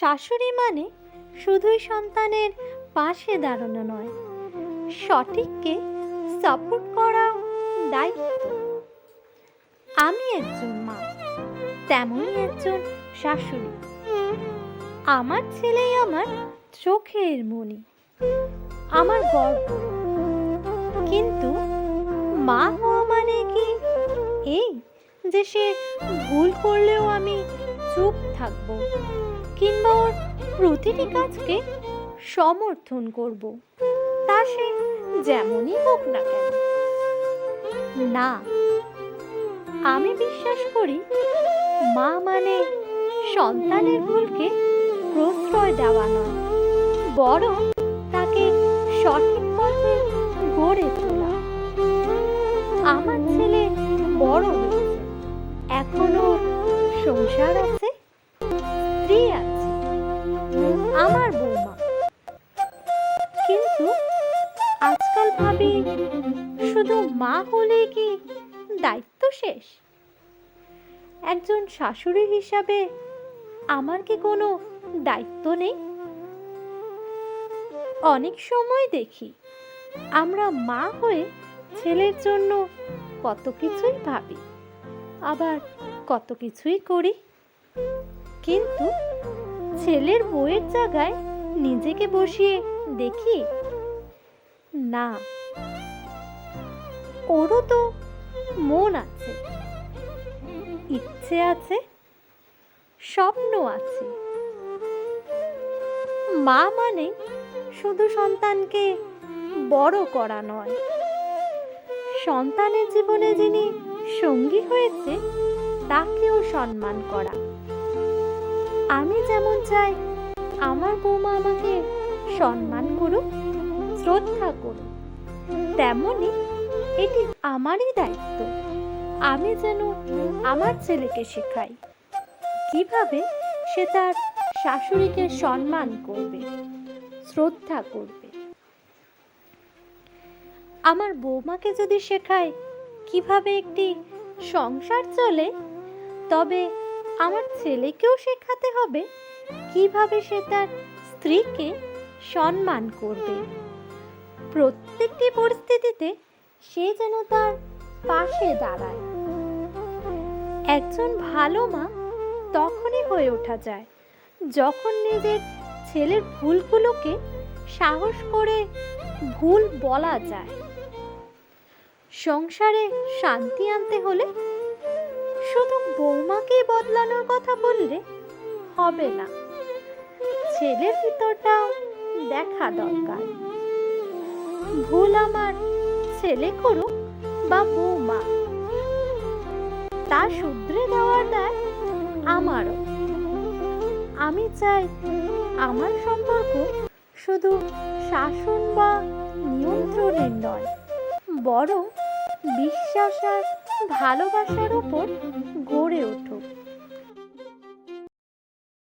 শাশুড়ি মানে শুধুই সন্তানের পাশে দাঁড়ানো নয়, সঠিককে সাপোর্ট করাও দায়িত্ব। আমি একজন মা, তেমনই একজন শাশুড়ি। আমার ছেলেই আমার চোখের মণি, আমার গর্ব। কিন্তু মা হওয়া মানে কি এই যে সে ভুল করলেও আমি চুপ থাকবো, কিংবা ওর প্রতিটি কাজকে সমর্থন করব, তা সে যেমনই হোক না কেন? না, আমি বিশ্বাস করি মা মানে সন্তানের ভুলকে প্রশ্রয় দেওয়া নয়, বরং তাকে সঠিক পথে গড়ে তোলা। আমার ছেলে বড় হয়েছে, এখনো সংসার আছে, স্ত্রী আছে, আমার বৌমা। কিন্তু আজকাল ভাবি, শুধু মা হলেই কি দায়িত্ব শেষ? একজন শাশুড়ি হিসাবে আমার কি কোনো দায়িত্ব নেই? অনেক সময় দেখি আমরা মা হয়ে ছেলের জন্য কত কিছুই ভাবি, আবার কত কিছুই করি, কিন্তু ছেলের বউয়ের জায়গায় নিজেকে বসিয়ে দেখি না, ওরও তো মন আছে, ইচ্ছে আছে, স্বপ্ন আছে। মা মানে শুধু সন্তানকে বড় করা নয়, সন্তানের জীবনে যিনি সঙ্গী হয়েছে তাকেও সম্মান করা। আমি যেমন চাই আমার বৌমা আমাকে সম্মান করুক, শ্রদ্ধা করুক, তেমনি এটি আমারই দায়িত্ব আমি যেন আমার ছেলেকে শেখাই কিভাবে সে তার শাশুড়িকে সম্মান করবে, শ্রদ্ধা করবে। আমার বৌমাকে যদি শেখাই কিভাবে একটি সংসার চলে, তবে আমার ছেলেকেও শেখাতে হবে কিভাবে সে তার স্ত্রীকে সম্মান করবে। প্রত্যেকটি পরিস্থিতিতে সে যেন তার পাশে দাঁড়ায়। একজন ভালো মা তখনই হয়ে ওঠা যায় যখন নিজের ছেলের ভুলগুলোকে সাহস করে ভুল বলা যায়। সংসারে শান্তি আনতে হলে শুধু বৌমাকেই বদলানোর কথা বললে হবে না, ছেলের ভিতরটাও দেখা দরকার। ভুল আমার ছেলে করুক বা বৌমা, তা শুধরে দেওয়ার দায় আমারও। আমি চাই আমার সম্পর্ক শুধু শাসন বা নিয়ন্ত্রণের নয়, বরং বিশ্বাস আর ভালোবাসার উপর গড়ে উঠুক।